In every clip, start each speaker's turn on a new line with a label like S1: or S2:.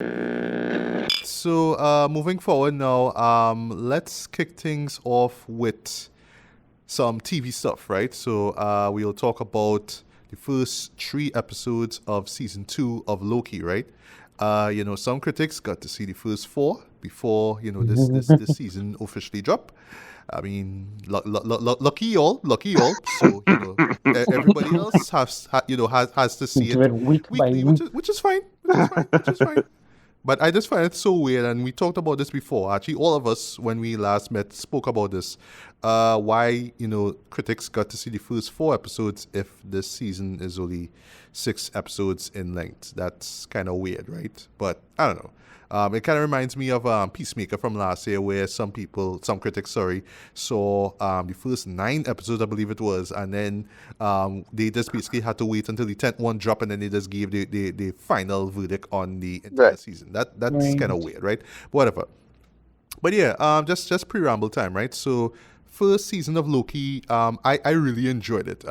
S1: So, moving forward now, let's kick things off with some TV stuff, right? So, we'll talk about the first 3 episodes of season 2 of Loki, right? Some critics got to see the first 4 before this season officially dropped. I mean, lucky y'all, lucky y'all. So everybody else has to see
S2: Do
S1: it
S2: it week by
S1: weekly,
S2: week.
S1: which is fine, which is fine. But I just find it so weird, and we talked about this before. Actually, all of us, when we last met, spoke about this. Why, critics got to see the first 4 episodes if this season is only 6 episodes in length. That's kind of weird, right? But I don't know. It kind of reminds me of Peacemaker from last year, where some critics, saw the first 9 episodes, I believe it was, and then they just basically had to wait until the 10th one dropped, and then they just gave the final verdict on the entire season. That's
S2: Right.
S1: kind of weird, right? Whatever. But yeah, just preamble time, right? So first season of Loki, I really enjoyed it.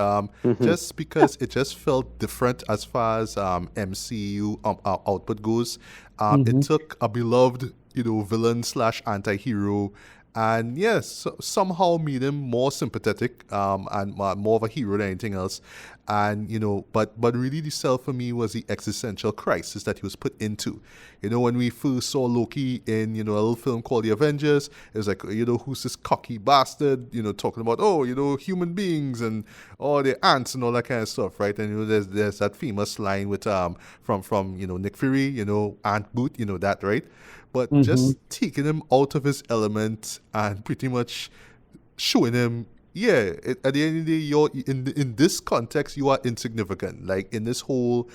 S1: Just because it just felt different as far as MCU output goes. It took a beloved, villain slash anti-hero, and yes, somehow made him more sympathetic and more of a hero than anything else. And but really the sell for me was the existential crisis that he was put into. When we first saw Loki in a little film called The Avengers, it was like, who's this cocky bastard, talking about, human beings and they're ants and all that kind of stuff, right? And there's that famous line with from Nick Fury, ant boot, that, right? But just taking him out of his element and pretty much showing him, yeah, at the end of the day, you're in this context, you are insignificant. Like in this whole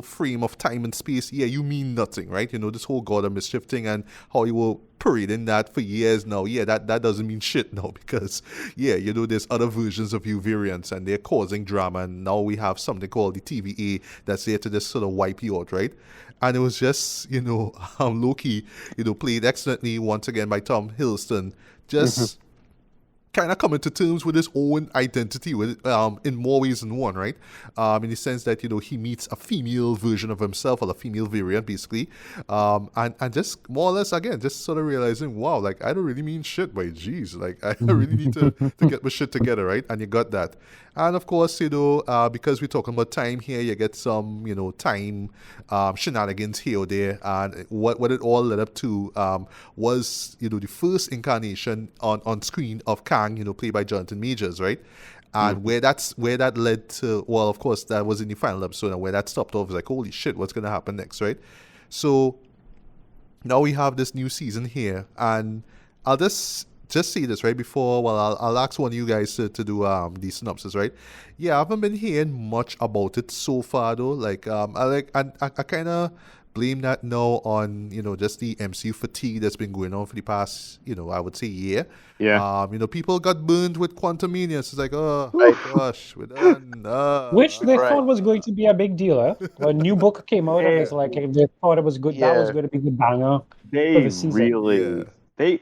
S1: frame of time and space, yeah, you mean nothing, right? This whole God of Mischief thing and how you were parading that for years now. Yeah, that doesn't mean shit now because, yeah, there's other versions of you variants and they're causing drama. And now we have something called the TVA that's there to just sort of wipe you out, right? And it was just, Loki, played excellently once again by Tom Hiddleston, just kind of coming to terms with his own identity in more ways than one, right? In the sense that he meets a female version of himself, or a female variant basically, and just more or less again just sort of realizing, wow, like I don't really mean shit, but geez, like I really need to get my shit together, right? And you got that. And of course, because we're talking about time here, you get some, time shenanigans here or there. And what it all led up to was, the first incarnation on screen of Kang, played by Jonathan Majors, right? And where that led to, well, of course, that was in the final episode, and where that stopped off was like, holy shit, what's going to happen next, right? So now we have this new season here, and I'll just say this right before. Well, I'll ask one of you guys to do the synopsis, right? Yeah, I haven't been hearing much about it so far though. Like I kind of blame that now on just the MCU fatigue that's been going on for the past I would say year.
S3: Yeah.
S1: People got burned with Quantumania. So it's like, oh my gosh, we're done.
S2: Which they
S3: Right.
S2: thought was going to be a big deal. A new book came out, and it's like they thought it was good. That was
S3: Yeah.
S2: going to be the banger for
S3: They
S2: the season.
S3: really
S1: Yeah.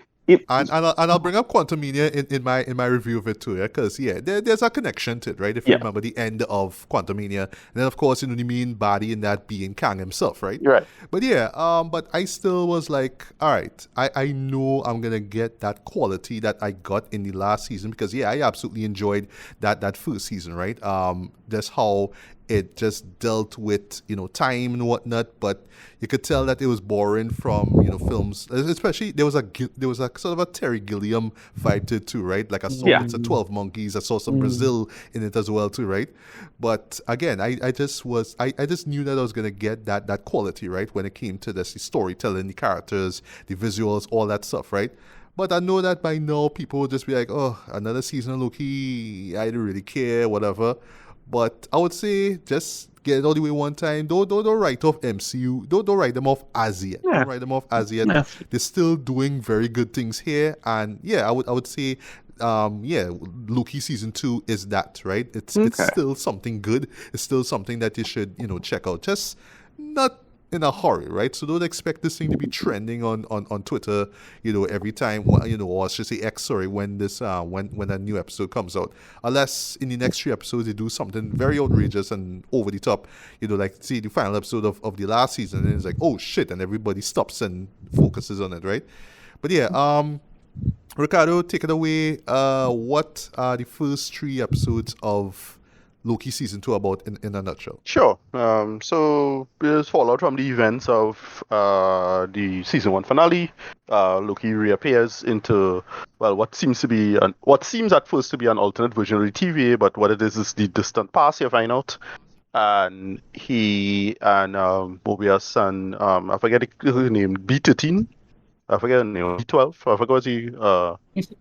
S1: And I'll bring up Quantumania in my review of it too, yeah, because there's a connection to it, right? If you remember the end of Quantumania, and then of course the main body in that being Kang himself, right?
S3: Right.
S1: But yeah, but I still was like, all right, I know I'm gonna get that quality that I got in the last season because I absolutely enjoyed that first season, right? That's how it just dealt with time and whatnot, but you could tell that it was boring from films, especially there was a sort of a Terry Gilliam vibe to it too, right? Like I saw it's a 12 Monkeys, I saw some Brazil in it as well too, right? But again, I just knew that I was gonna get that quality, right, when it came to this, the storytelling, the characters, the visuals, all that stuff, right? But I know that by now people will just be like, oh, another season of Loki, I don't really care, whatever. But I would say just get it all the way one time. Don't write off MCU. Don't write them off as yet. Don't write them off as yet. They're still doing very good things here. And I would say Loki season 2 is that, right? It's still something good. It's still something that you should, check out. Just not in a hurry, right? So don't expect this thing to be trending on Twitter, every time, or I should say X, sorry, when this when a new episode comes out. Unless in the next 3 episodes they do something very outrageous and over the top, like see the final episode of the last season, and it's like, oh shit, and everybody stops and focuses on it, right? But yeah, Ricardo, take it away. What are the first 3 episodes of Loki season 2 about in a nutshell?
S3: Sure. So there's fallout from the events of the season 1 finale. Loki reappears into what seems at first to be an alternate version of the TVA, but what it is the distant past. You find out, and he and Mobius and I forget the name, B13. I forget the name. B12. I forgot what he.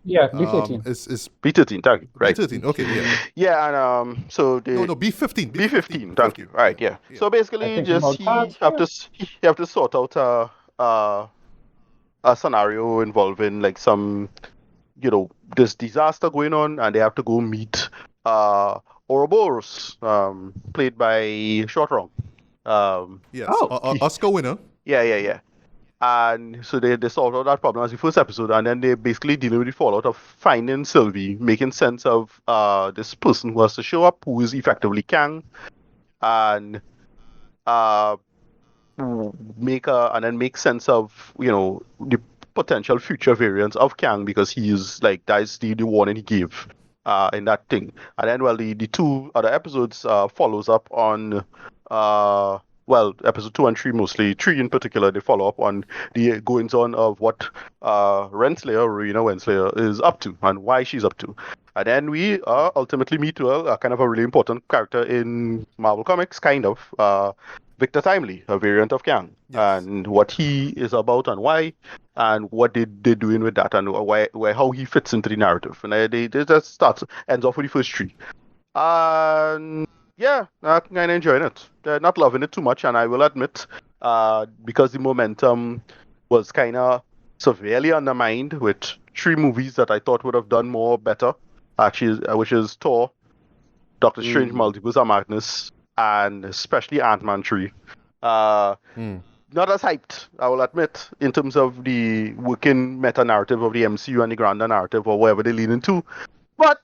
S2: Yeah, B13.
S1: It's
S3: B13. Thank you. Right.
S1: B13. Okay. Yeah.
S3: Yeah, and so they.
S1: No, B15.
S3: B15. Thank you. Right. Yeah. So basically, just you have to sort out a scenario involving like some, this disaster going on, and they have to go meet Ouroboros, played by Short Wrong.
S1: Yes. Oscar winner.
S3: Yeah. And so they solved out that problem as the first episode, and then they basically dealing with the fallout of finding Sylvie, making sense of this person who has to show up, who is effectively Kang, and make sense of the potential future variants of Kang, because he is like that's the warning he gave in that thing. And then the 2 other episodes follows up on episode 2 and 3 mostly. 3 in particular, they follow up on the goings on of what Rena Renslayer is up to and why she's up to. And then we ultimately meet a kind of a really important character in Marvel Comics, kind of, Victor Timely, a variant of Kang, yes. And what he is about and why, and what they're doing with that, and how he fits into the narrative. And they just ends off with the first 3. And yeah, I'm kind of enjoying it. Not loving it too much, and I will admit, because the momentum was kind of severely undermined with 3 movies that I thought would have done better, actually, which is Thor, Doctor Strange, Multiverse of Madness, and especially Ant-Man 3. Not as hyped, I will admit, in terms of the working meta-narrative of the MCU and the grander narrative, or wherever they lean into, but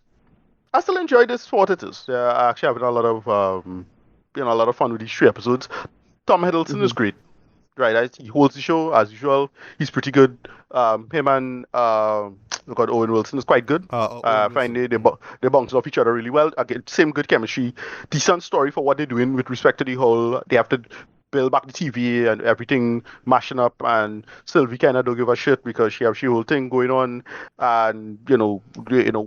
S3: I still enjoy this for what it is. I actually having a lot of fun with these 3 episodes. Tom Hiddleston is great, right? He holds the show as usual. He's pretty good. Him and Owen Wilson is quite good. I find they bounce off each other really well. Again, same good chemistry, decent story for what they're doing with respect to the whole. They have to build back the TV and everything mashing up, and Sylvie kind of don't give a shit because she has the whole thing going on, and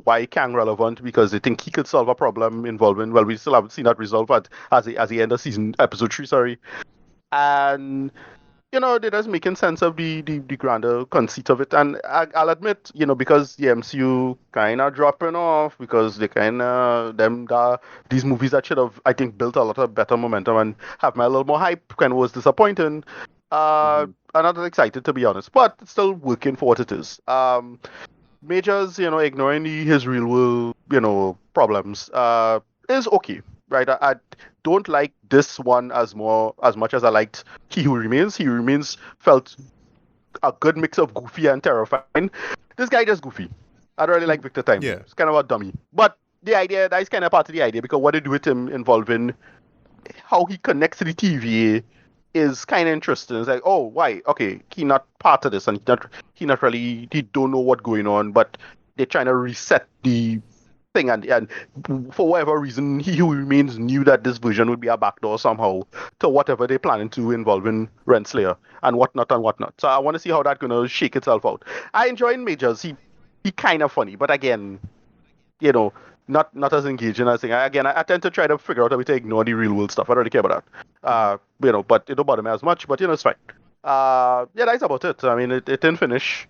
S3: why Kang relevant, because they think he could solve a problem involving, we still haven't seen that resolved as the end of season episode 3, sorry, and they're just making sense of the grander conceit of it. And I'll admit, because the MCU kind of dropping off, because they these movies that should have, I think, built a lot of better momentum and have me a little more hype, kind of was disappointing. I'm not that excited, to be honest, but it's still working for what it is. Majors, ignoring his real world, problems, is okay. Right, I don't like this one as much as I liked He Who Remains. He Who Remains felt a good mix of goofy and terrifying. This guy just goofy. I don't really like Victor Time.
S1: Yeah.
S3: It's kind of a dummy. But the idea, that is kind of part of the idea, because what they do with him involving how he connects to the TVA is kind of interesting. It's like, oh, why? Okay, he not part of this, and he don't know what's going on, but they're trying to reset the thing, and for whatever reason, He Who Remains knew that this version would be a backdoor somehow to whatever they're planning to involving Renslayer and whatnot. So I want to see how that's gonna shake itself out. I enjoy Majors. He kind of funny, but again, not as engaging as thing. Again, I tend to try to figure out a way to ignore the real world stuff. I don't really care about that. But it don't bother me as much. But it's fine. That's about it. I mean, it didn't finish.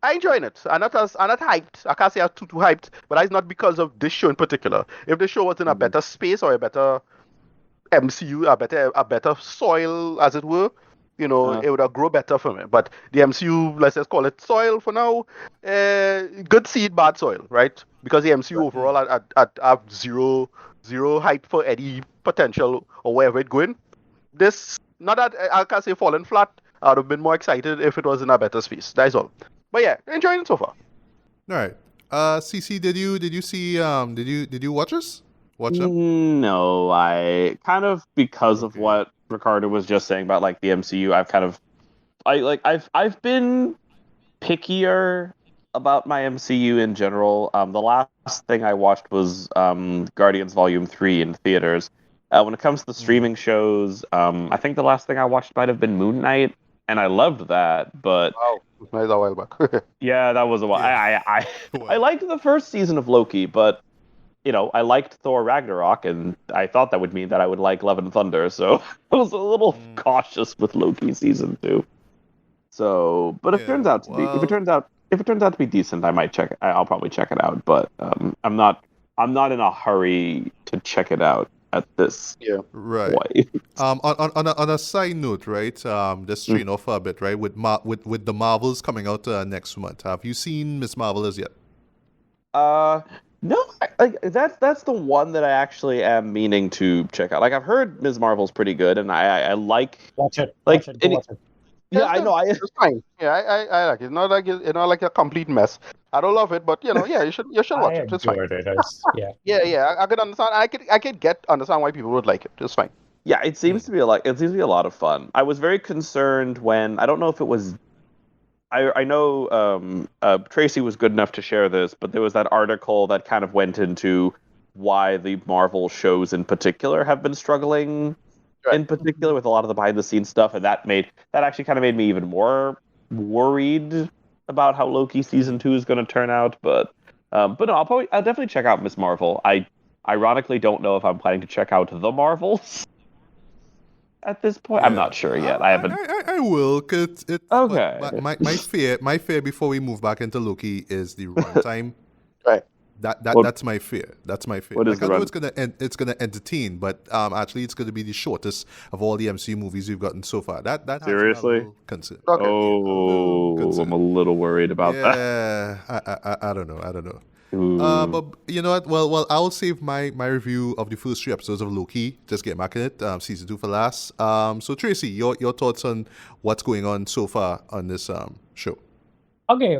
S3: I enjoying it. I'm not hyped. I can't say I'm too hyped, but that's not because of this show in particular. If the show was in a better space or a better MCU, a better soil, as it were, it would have grown better for me. But the MCU, let's just call it soil for now. Good seed, bad soil, right? Because the MCU overall have zero hype for any potential or wherever it's going. This not that I can't say fallen flat. I'd have been more excited if it was in a better space. That's all. But yeah, enjoying it so far.
S1: All right. CC, did you see did you watch this? Watch them?
S4: No, I kind of because of
S1: Okay.
S4: what Ricardo was just saying about like the MCU. I've been pickier about my MCU in general. The last thing I watched was Guardians Volume 3 in theaters. When it comes to the streaming shows, I think the last thing I watched might have been Moon Knight, and I loved that. But
S3: Wow, that was a while back.
S4: yeah, that was a while.
S1: Yeah.
S4: I
S1: Wow.
S4: liked the first season of Loki, but I liked Thor Ragnarok, and I thought that would mean that I would like Love and Thunder. So I was a little cautious with Loki season 2. So, but if it
S1: Yeah,
S4: turns out to be, if it turns out to be decent, I might check it. I'll probably check it out. But I'm not in a hurry to check it out at this
S1: Right.
S4: point.
S1: On a side note, right? Just straying off a bit, right? With the Marvels coming out next month. Have you seen Miss Marvel as yet?
S4: No, that's the one that I actually am meaning to check out. Like I've heard Ms. Marvel's pretty good, and I like.
S2: Watch it.
S4: Like,
S2: Watch it. Go watch it.
S4: Yeah, I know.
S3: It's fine. Yeah, I like it. It's not like it's not like a complete mess. I don't love it, but yeah, you should watch
S2: I
S3: it. It's fine.
S2: enjoyed it. Yeah.
S3: Yeah. I could understand. I could understand why people would like it. It's fine.
S4: Yeah, it seems to be a lot of fun. I was very concerned when I don't know if it was. I know Tracy was good enough to share this, but there was that article that kind of went into why the Marvel shows in particular have been struggling, in particular with a lot of the behind the scenes stuff, and that actually kind of made me even more worried about how Loki season 2 is going to turn out. But no, I'll definitely check out Miss Marvel. I ironically don't know if I'm planning to check out the Marvels at this point. I'm not sure yet. I haven't.
S1: I will. Cause it's
S4: Okay.
S1: My fear before we move back into Loki is the runtime.
S3: Right.
S1: That's my fear. That's my fear.
S4: What is
S1: I know
S4: the
S1: it's gonna entertain, but actually it's gonna be the shortest of all the MCU movies we've gotten so far. That has me a
S4: Seriously?
S1: little concerned.
S3: Okay.
S4: I'm a little worried about that.
S1: Yeah, I don't know.
S4: Ooh.
S1: But you know what? Well, I'll save my review of the first 3 episodes of Loki. Just get back in it. Season 2 for last. So Tracy, your thoughts on what's going on so far on this show?
S2: Okay.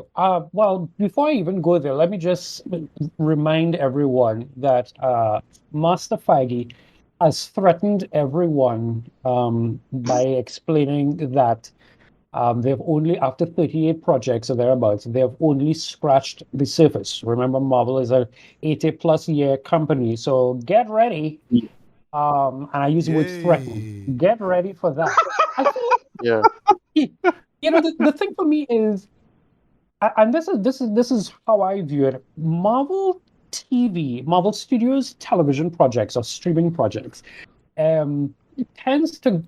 S2: Well, before I even go there, let me just remind everyone that Master Feige has threatened everyone by explaining that they've only, after 38 projects or thereabouts, they've only scratched the surface. Remember, Marvel is a 80-plus year company, so get ready. And I use the word threaten. Get ready for that. I feel like, the thing for me is, and this is how I view it. Marvel Studios television projects or streaming projects, it tends to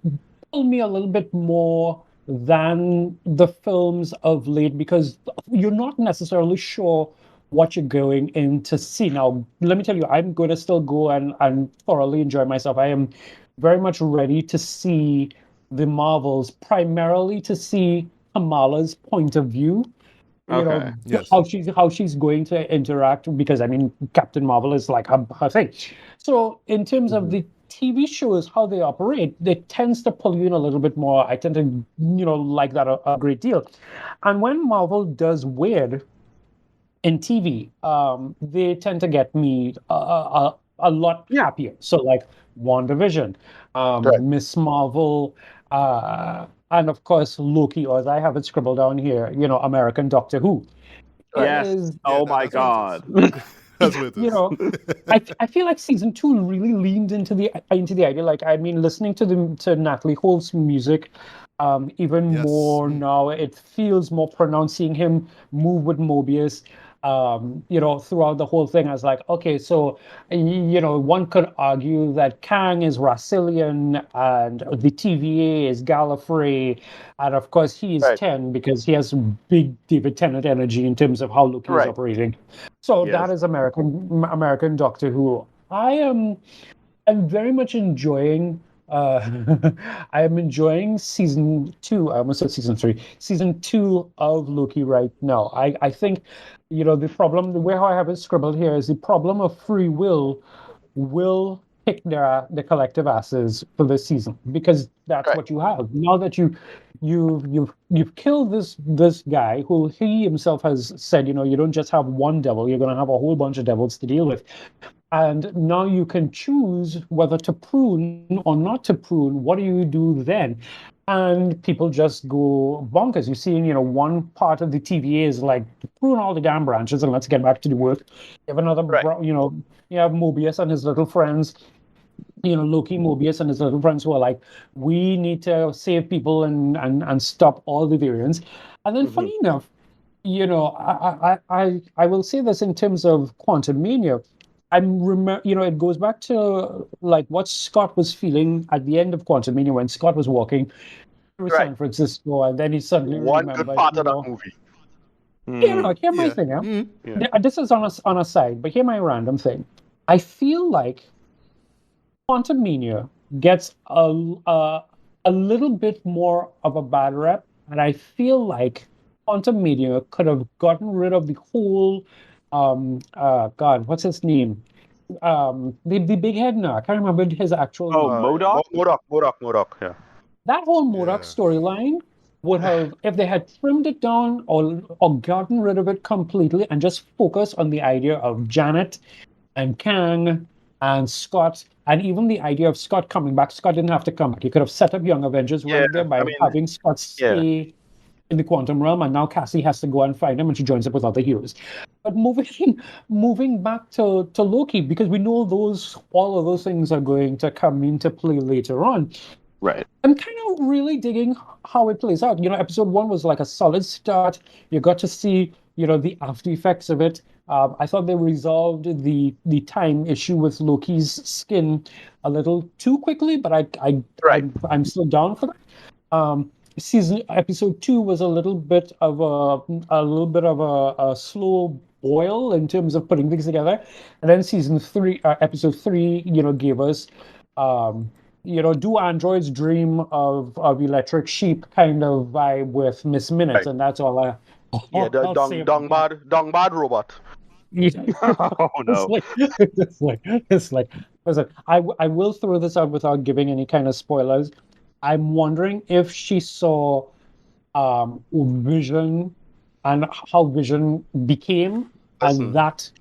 S2: pull me a little bit more than the films of late because you're not necessarily sure what you're going in to see. Now, let me tell you, I'm going to still go and thoroughly enjoy myself. I am very much ready to see the Marvels, primarily to see Kamala's point of view.
S4: Okay.
S1: Yes.
S2: How she's going to interact, because I mean Captain Marvel is like her thing. So in terms of the TV shows, how they operate, it tends to pull you in a little bit more. I tend to like that a great deal. And when Marvel does weird in TV, they tend to get me a lot happier. So like WandaVision, Miss Marvel, and of course Loki, or as I have it scribbled down here, American Doctor Who.
S4: Yes. Oh my God.
S1: That's what it is.
S2: I feel like season 2 really leaned into the idea. Like, I mean, listening to Natalie Holt's music, even more now, it feels more pronounced. Seeing him move with Mobius, throughout the whole thing, I was like, okay, so one could argue that Kang is Rassillion and the TVA is Gallifrey, and of course he is 10 because he has big David Tennant energy in terms of how Loki is operating. So that is American Doctor Who. I'm very much enjoying. I am enjoying season 2. I almost said season 3. Season 2 of Loki right now. I think, the problem, the way how I have it scribbled here is the problem of free will kick their collective asses for this season, because that's
S3: Right.
S2: what you have. Now that you've killed this guy who he himself has said, you don't just have one devil, you're going to have a whole bunch of devils to deal with. And now you can choose whether to prune or not to prune. What do you do then? And people just go bonkers. You see, one part of the TVA is like, prune all the damn branches and let's get back to the work. You have another,
S3: Right.
S2: you have Mobius and his little friends, Loki, Mobius, and his little friends who are like, we need to save people and stop all the variants. And then, funny enough, I will say this in terms of Quantum Mania. It goes back to like what Scott was feeling at the end of Quantum Mania when Scott was walking through
S3: Right.
S2: San Francisco, and then he suddenly
S3: One
S2: remembered.
S3: good part of that movie.
S2: Hear my
S1: Yeah.
S2: thing.
S3: Yeah.
S2: This is on a side, but hear my random thing. I feel like Quantum Mania gets a little bit more of a bad rep, and I feel like Quantum Mania could have gotten rid of the whole God, what's his name? The big head now. I can't remember his actual name.
S3: MODOK, yeah.
S2: That whole MODOK
S1: Yeah.
S2: storyline would have, if they had trimmed it down or gotten rid of it completely and just focused on the idea of Janet and Kang and Scott, and even the idea of Scott coming back. Scott didn't have to come back. You could have set up Young Avengers right there by having Scott stay in the quantum realm, and now Cassie has to go and find him, and she joins up with other heroes. But moving back to Loki, because we know all of those things are going to come into play later on.
S3: Right.
S2: I'm kind of really digging how it plays out. Episode 1 was like a solid start. You got to see, the after effects of it. I thought they resolved the time issue with Loki's skin a little too quickly, but I'm still down for that. Episode 2 was a little bit of a slow boil in terms of putting things together, and then episode 3, gave us do androids dream of electric sheep kind of vibe with Miss Minute,
S3: Right.
S2: and that's all I.
S3: Yeah, the dong bad robot.
S2: Oh
S3: no.
S2: It's like listen, I will throw this out without giving any kind of spoilers. I'm wondering if she saw Vision and how Vision became, and that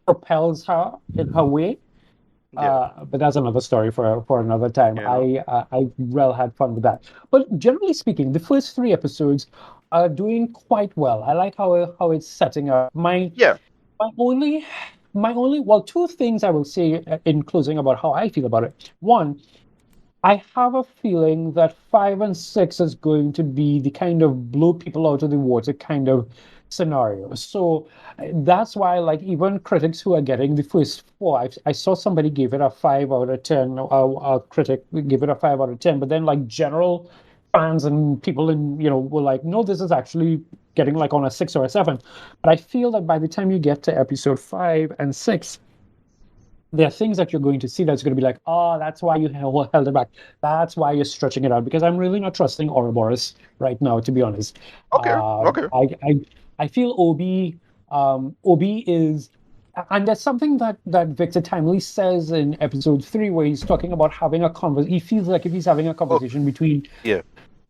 S2: propels her in her way. But that's another story for another time.
S3: Yeah.
S2: I well had fun with that. But generally speaking, the first 3 episodes are doing quite well. I like how it's setting up. My only two things I will say in closing about how I feel about it. One, I have a feeling that 5 and 6 is going to be the kind of blow people out of the water kind of scenario. So that's why, like, even critics who are getting the first 4, I saw somebody give it a 5 out of 10. A critic give it a 5 out of 10, but then like general fans and people were like, no, this is actually getting like on a 6 or a 7. But I feel that by the time you get to episode 5 and 6, there are things that you're going to see that's going to be like, that's why you held it back. That's why you're stretching it out. Because I'm really not trusting Ouroboros right now, to be honest.
S3: Okay.
S2: I feel Obi is, and there's something that Victor Timely says in episode 3 where he's talking about having a conversation. He feels like if he's having a conversation between.
S3: Yeah.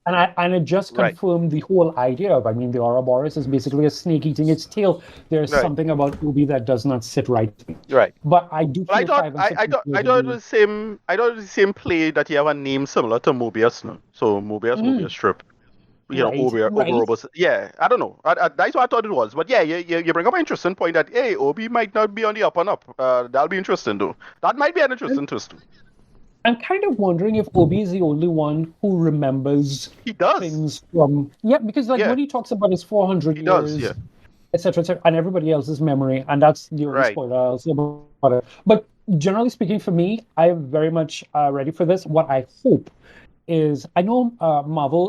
S2: And it just confirmed the whole idea of, the Ouroboros is basically a snake eating its tail. There's something about Obi that does not sit right.
S3: Right.
S2: But I do feel
S3: I thought it was the same play that you have a name similar to Mobius, no? So Mobius strip. Ouroboros. Yeah, I don't know. That's what I thought it was. But yeah, you bring up an interesting point that, hey, Obi might not be on the up and up. That'll be interesting, though. That might be an interesting twist.
S2: I'm kind of wondering if Obi is the only one who remembers things from... Yeah, because when he talks about his 400 years, etc., and everybody else's memory, and that's the only spoiler I'll say about it. But generally speaking, for me, I'm very much ready for this. What I hope is, I know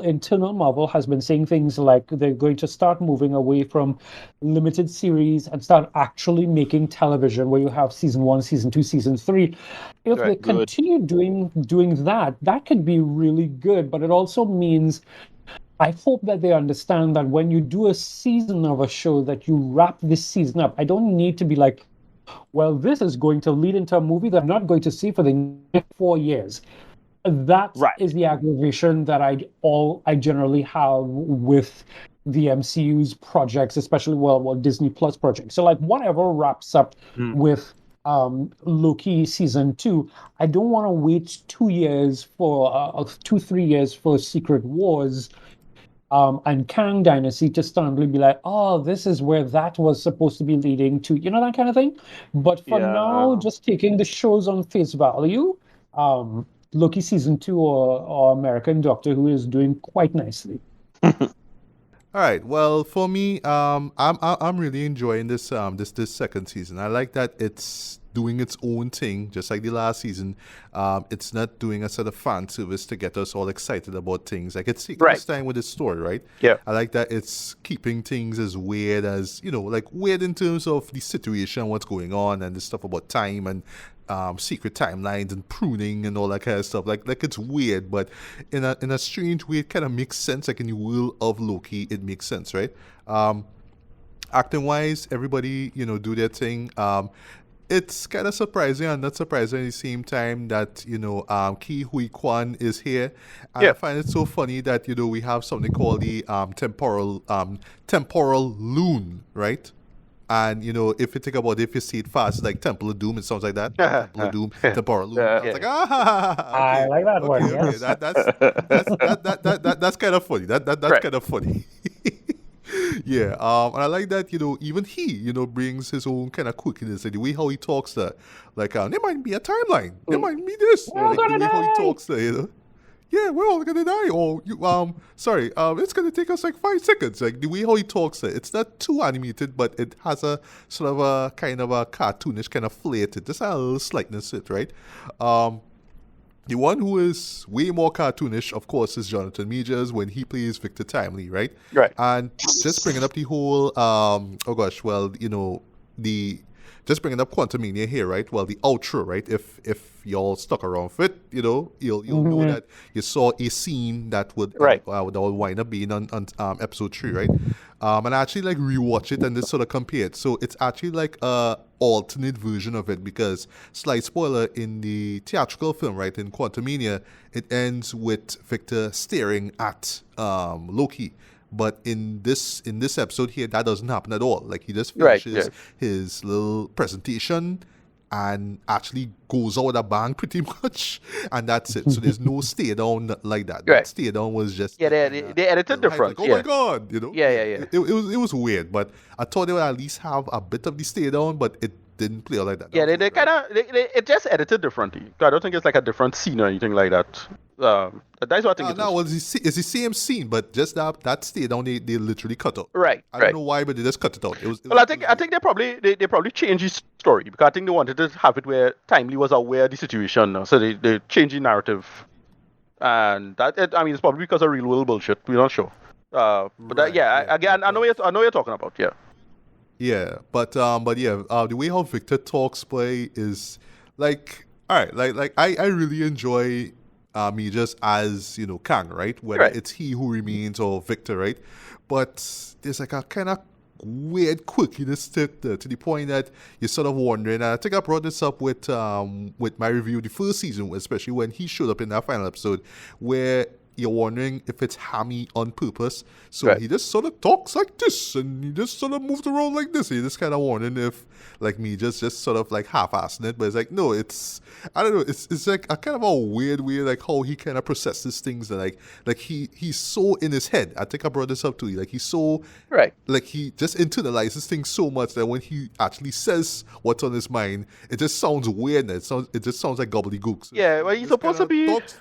S2: internal Marvel has been saying things like they're going to start moving away from limited series and start actually making television where you have season 1, season 2, season 3. If they continue doing that could be really good. But it also means, I hope that they understand that when you do a season of a show, that you wrap this season up. I don't need to be like, well, this is going to lead into a movie that I'm not going to see for the next 4 years. That
S4: Right.
S2: is the aggravation that I generally have with the MCU's projects, especially Disney Plus projects. So like whatever wraps up with Loki season 2, I don't want to wait 2 years for 3 years for Secret Wars and Kang Dynasty to suddenly be like, oh, this is where that was supposed to be leading to, that kind of thing. But for now, just taking the shows on face value, Loki season 2 or American Doctor Who is doing quite nicely.
S1: All right. Well, for me, I'm really enjoying this this second season. I like that it's doing its own thing, just like the last season. It's not doing a sort of fan service to get us all excited about things. Like it's taking its time with the story, right?
S3: Yeah.
S1: I like that it's keeping things as weird as like weird in terms of the situation, what's going on, and the stuff about time and secret timelines and pruning and all that kind of stuff. Like it's weird, but in a strange way, it kind of makes sense. Like in the world of Loki, it makes sense, right? Acting wise, everybody do their thing. It's kind of surprising and not surprising at the same time that Ki Hui Kwan is here. And I find it so funny that we have something called the temporal loon, right? And if you think about it, if you see it fast, it's like Temple of Doom. It sounds like that. Temple of Doom, Temporal Loon. I was like,
S2: I like that one.
S1: Okay.
S2: Yes.
S1: That's kind of funny. That's kind of funny. Yeah, and I like that, even he, brings his own kind of quirkiness, and the way how he talks there, like, there might be a timeline, there might be this, like, the way how he talks there, yeah, we're all gonna die, or, sorry, it's gonna take us like 5 seconds, like, the way how he talks there, it's not too animated, but it has a sort of a kind of a cartoonish kind of flair to it, just a little slightness to it, right? The one who is way more cartoonish, of course, is Jonathan Majors when he plays Victor Timely, right?
S3: Right.
S1: And just bringing up the whole, just bringing up Quantumania here, right? Well, the outro, right? If y'all stuck around for it, you'll know that you saw a scene that would wind up being on episode 3, right? And I actually like rewatch it and just sort of compare it. So it's actually like a alternate version of it because, slight spoiler, in the theatrical film, right, in Quantumania, it ends with Victor staring at Loki. But in this episode here, that doesn't happen at all. Like he just finishes his little presentation and actually goes out with a bang pretty much, and that's it. So there's no stay down like that. That stay down was just
S3: they edited different.
S1: Like, oh my god,
S3: It
S1: was weird, but I thought they would at least have a bit of the stay down, but it didn't play out like that.
S3: Yeah, they kind of it just edited differently. I don't think it's like a different scene or anything like that. That's what I think.
S1: It's the same scene, but just that stay down they literally cut out.
S3: Right.
S1: I don't know why, but they just cut it out.
S3: I think they probably changed the story because I think they wanted to have it where Timely was aware of the situation, so they changed the narrative, and that it's probably because of real world bullshit. We're not sure. I know what you're talking about. Yeah.
S1: Yeah, but the way how Victor talks play is like, all right, like I really enjoy me just as Kang, right? Whether it's he who remains or Victor, right? But there's like a kind of weird quirkiness to the point that you're sort of wondering. And I think I brought this up with my review of the first season, especially when he showed up in that final episode, where you're wondering if it's Hammy on purpose. So he just sort of talks like this, and he just sort of moves around like this. You're just kind of wondering if, like me, just sort of like half-assing it. But it's like, no, I don't know. It's like a kind of a weird way, like how he kind of processes things. That like he's so in his head. I think I brought this up to you. Like he's so like he just internalizes things so much that when he actually says what's on his mind, it just sounds weird. It just sounds like gobbledygook. So
S3: well, he's supposed to be. He's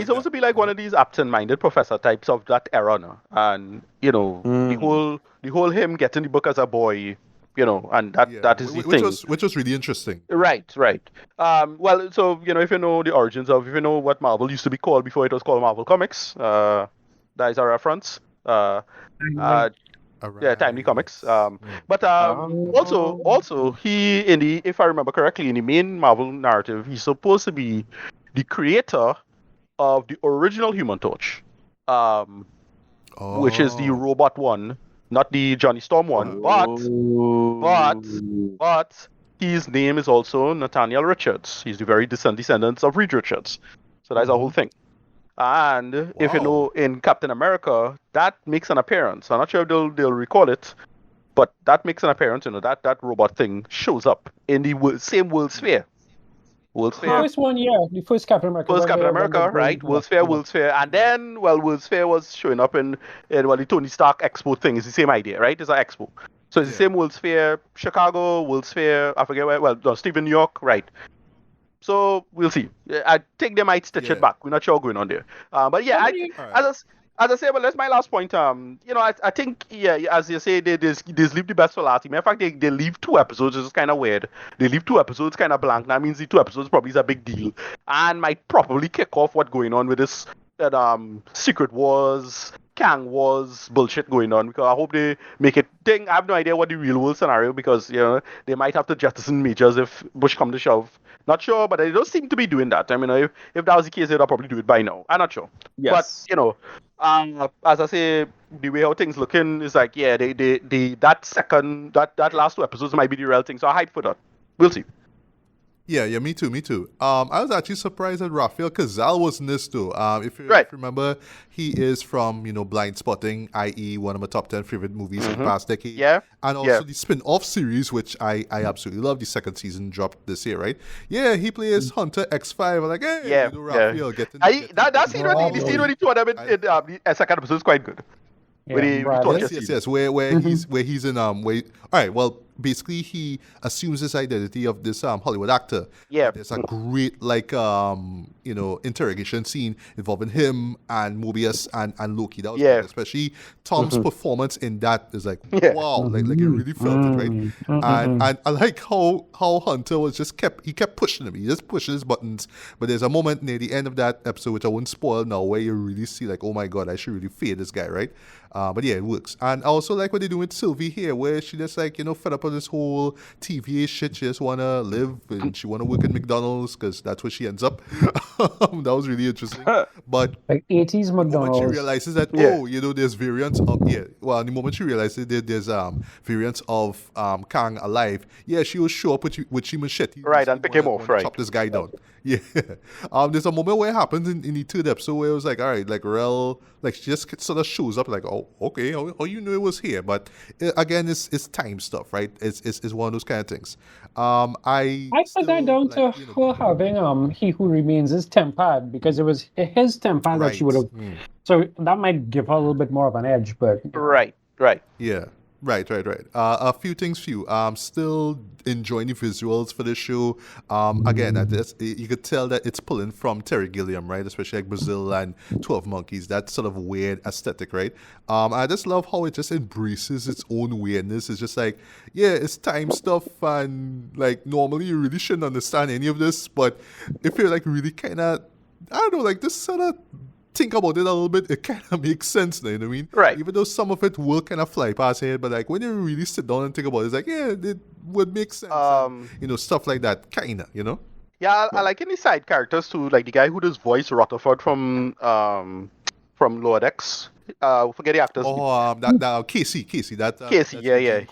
S3: supposed to be like one of these absent-minded professor types of that era, no? And the whole him getting the book as a boy, and that is the thing,
S1: which was really interesting.
S3: Right. Well, so if you know the origins of, if you know what Marvel used to be called before it was called Marvel Comics, that is a reference. Timely Comics. But also he if I remember correctly, in the main Marvel narrative, he's supposed to be the creator of the original Human Torch, which is the robot one, not the Johnny Storm one, but his name is also Nathaniel Richards. He's the very descendants of Reed Richards. So that's the whole thing. And if you
S1: Wow.
S3: know, in Captain America, that makes an appearance. I'm not sure if they'll recall it, but that makes an appearance. You know, that robot thing shows up in the same World Sphere. World
S2: The
S3: Sphere.
S2: first one, yeah, the first Captain America.
S3: First
S2: when
S3: Captain
S2: they- when they
S3: America,
S2: go-
S3: right?
S2: yeah, yeah.
S3: World Sphere, and then World Sphere was showing up in the Tony Stark Expo thing. It's the same idea, right? It's an expo, so it's the
S1: Yeah.
S3: same World Sphere, Chicago, World Sphere. I forget where. Well, no, Stephen, New York, right? So we'll see. I think they might stitch
S1: Yeah.
S3: it back. We're not sure what's going on there. But yeah,
S2: Somebody-
S1: Alright.
S3: as I say, but that's my last point. You know, I think yeah, as you say, they leave the best for last. Matter of fact, they leave 2 episodes, which is kind of weird. They leave 2 episodes kind of blank. That means the 2 episodes probably is a big deal, and might probably kick off what's going on with this Secret Wars, Kang Wars bullshit going on. Because I hope they make it thing. I have no idea what the real world scenario, because you know they might have to jettison Majors if Bush come to shove. Not sure, but they don't seem to be doing that. I mean, if that was the case, they'd probably do it by now. I'm not sure.
S4: Yes.
S3: But you know, as I say, the way how things looking is like, yeah, that last 2 episodes might be the real thing. So I hype for that. We'll see.
S1: Yeah, me too. I was actually surprised that Rafael Casal was in this too. If you
S3: Right.
S1: remember, he is from, Blind Spotting, i.e. one of my top 10 favorite movies of the past decade.
S3: Yeah,
S1: And also
S3: yeah.
S1: the spin-off series, which I absolutely love. The 2nd season dropped this year, right? Yeah, he plays Hunter X5. I'm like, hey,
S3: Yeah,
S1: Rafael, get in.
S3: That scene
S2: Oh,
S3: when the scene when the 2 of them in the second episode is quite good.
S2: Yeah,
S3: With the
S2: Brad.
S3: torture
S1: Yes. Where he's in all right. Well, basically he assumes this identity of this Hollywood actor.
S3: Yeah.
S1: There's a great interrogation scene involving him and Mobius and Loki. That was
S3: Yeah.
S1: good. Especially Tom's performance in that is like
S3: Yeah.
S1: wow, like you really felt it, right? And I like how Hunter was he kept pushing him. He just pushes his buttons. But there's a moment near the end of that episode, which I won't spoil now, where you really see like, oh my god, I should really fear this guy, right? But yeah, it works. And I also like what they do with Sylvie here, where she just like, fed up on this whole TVA shit. She just want to live and she want to work at McDonald's because that's where she ends up. That was really interesting. But
S2: Like 80s
S1: the moment she
S2: McDonald's.
S1: realizes that,
S3: Yeah.
S1: there's variants of, the moment she realizes that there's variants of Kang alive, she will show up with she machete.
S3: Right, and pick him off, right.
S1: Chop this guy down. Yeah. There's a moment where it happens in the 3rd episode where it was like, all right, like Rel, like she just sort of shows up like, oh, okay, how you know it was here? But again, it's time stuff, right? It's one of those kind of things. I
S2: put that down to her having He Who Remains is tempad, because it was his tempad that she would have. So that might give her a little bit more of an edge, but
S3: Right.
S1: Yeah. Right. A few things for you. Still enjoying the visuals for this show. Again, you could tell that it's pulling from Terry Gilliam, right? Especially like Brazil and 12 Monkeys. That sort of weird aesthetic, right? I just love how it just embraces its own weirdness. It's just like, it's time stuff, and like normally you really shouldn't understand any of this, but if you're like really kind of, I don't know, like this sort of think about it a little bit, it kind of makes sense now, you know what I mean?
S3: Right.
S1: Even though some of it will kind of fly past here, but like when you really sit down and think about it, it's like, it would make sense. And, stuff like that, kind of,
S3: Yeah, I like any side characters too, like the guy who does voice Rutherford from Lower Decks. Forget the actors.
S1: That Casey.
S3: Casey,
S1: That's
S3: yeah.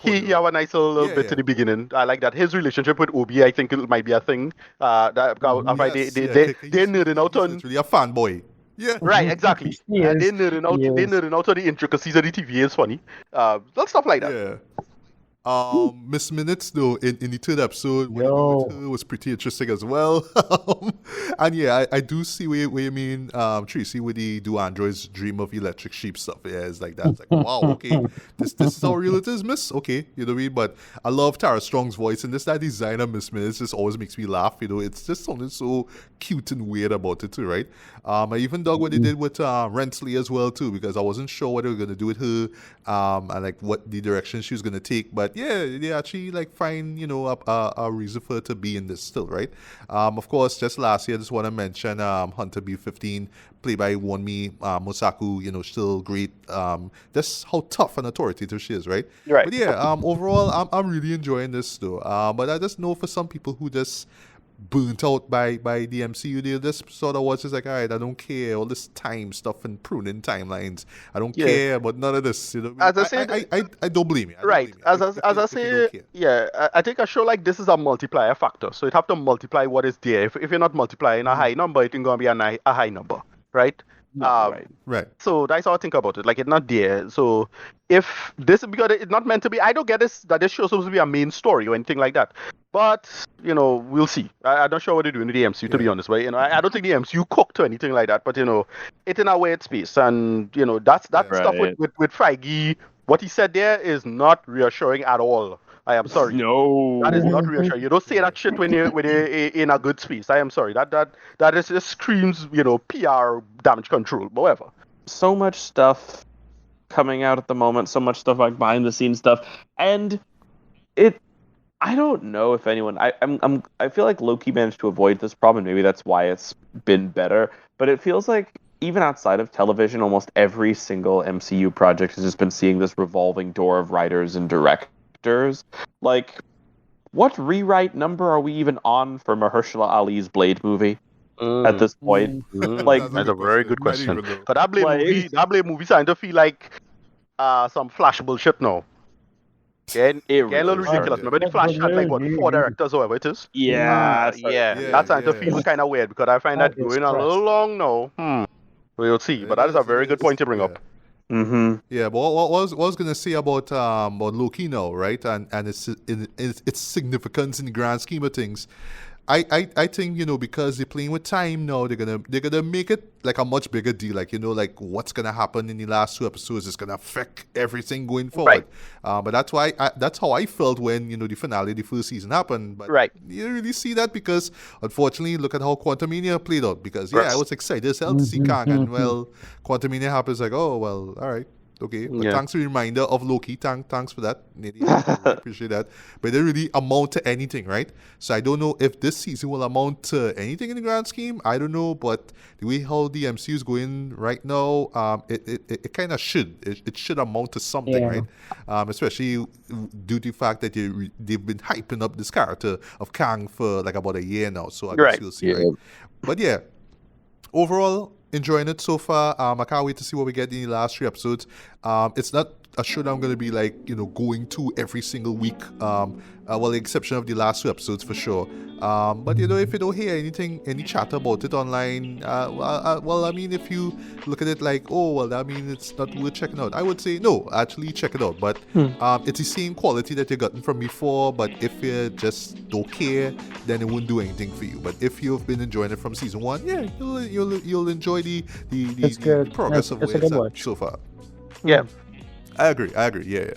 S3: He have a nice little
S1: Yeah,
S3: bit
S1: yeah.
S3: in the beginning. I like that. His relationship with Obi, I think it might be a thing. They're nerding out on.
S1: It's really a fanboy. Yeah.
S3: Right, exactly.
S2: He
S3: And
S2: is.
S3: they're
S2: He is.
S3: nerding out on the intricacies of the TVA is funny. Little stuff like that.
S1: Yeah. Miss Minutes though in the 3rd episode what they do with her was pretty interesting as well. And yeah, I do see where you mean, Tracy, with the do androids dream of electric sheep stuff. Yeah, it's like that. It's like, wow, okay, this is how real it is, miss. Okay, you know what I mean? But I love Tara Strong's voice, and that design of Miss Minutes just always makes me laugh. It's just something so cute and weird about it too, right? I even dug what they did with Rensley as well too, because I wasn't sure what they were gonna do with her, and like what the direction she was gonna take. But yeah, they actually like find a reason for her to be in this still, right? Of course, just last year, I just want to mention Hunter B15, played by Wonmi Mosaku. Still great. Just how tough and authoritative she is, right?
S3: Right.
S1: But yeah, overall, I'm really enjoying this though. But I just know for some people who just burnt out by the MCU. They just sort of was just like, all right, I don't care all this time stuff and pruning timelines. I don't care about none of this. You know,
S3: As I said,
S1: I don't blame you.
S3: Right. As I say, I think a show like this is a multiplier factor. So you have to multiply what is there. If you're not multiplying a high number, it's going to be a high number, right?
S1: Right.
S3: So that's how I think about it. Like, it's not there. So if this, because it's not meant to be, I don't get this, that this show is supposed to be a main story or anything like that. But, you know, we'll see. I'm not sure what they're doing with the MCU, to be honest. But, you know, I don't think the MCU cooked or anything like that. But, you know, it's in a weird space. And, you know, that stuff with Feige, what he said there is not reassuring at all. I am sorry.
S4: No,
S3: that is not reassuring. You don't say that shit when you're in a good space. I am sorry. That is just screams, you know, PR damage control, whatever.
S4: So much stuff coming out at the moment. So much stuff like behind the scenes stuff, and I don't know if anyone. I feel like Loki managed to avoid this problem. Maybe that's why it's been better. But it feels like even outside of television, almost every single MCU project has just been seeing this revolving door of writers and directors. Like, what rewrite number are we even on for Mahershala Ali's Blade movie at this point? Like,
S3: that's a very good question. Because that Blade movie starting to feel like some Flash bullshit now. Getting a little ridiculous. Remember the Flash had like what 4 directors or whatever it is?
S4: Yeah,
S3: that's starting to feel kind of weird because I find that going a little long now. We'll see. But that is a very good point to bring up.
S1: Mm-hmm. Yeah, but what I was gonna say about Loki now, right? And its significance in the grand scheme of things. I think, you know, because they're playing with time now, they're gonna make it like a much bigger deal. Like, you know, like what's gonna happen in the last 2 episodes is gonna affect everything going forward. Right. But that's how I felt when, you know, the finale of the first season happened. But you don't really see that because unfortunately, look at how Quantumania played out. Because I was excited as hell to see Kang, and well, Quantumania happens like, oh well, all right. Okay, but thanks for the reminder of Loki. Thanks for that, Nidhi. I really appreciate that. But it didn't really amount to anything, right? So I don't know if this season will amount to anything in the grand scheme. I don't know, but the way how the MCU is going right now, it kind of should. It should amount to something, right? Especially due to the fact that they've been hyping up this character of Kang for like about a year now. So I guess we'll see, right? But yeah, overall, enjoying it so far. I can't wait to see what we get in the last 3 episodes. It's not a show that I'm going to be like, you know, going to every single week. Well, the exception of the last 2 episodes for sure. But you know, if you don't hear any chatter about it online, well, I mean, if you look at it like, oh, well, I mean, it's not worth checking out, I would say no, actually check it out. But it's the same quality that you gotten from before. But if you just don't care, then it won't do anything for you. But if you've been enjoying it from season 1, yeah, you'll enjoy the progress of where it's at so far.
S3: Yeah.
S1: I agree. Yeah.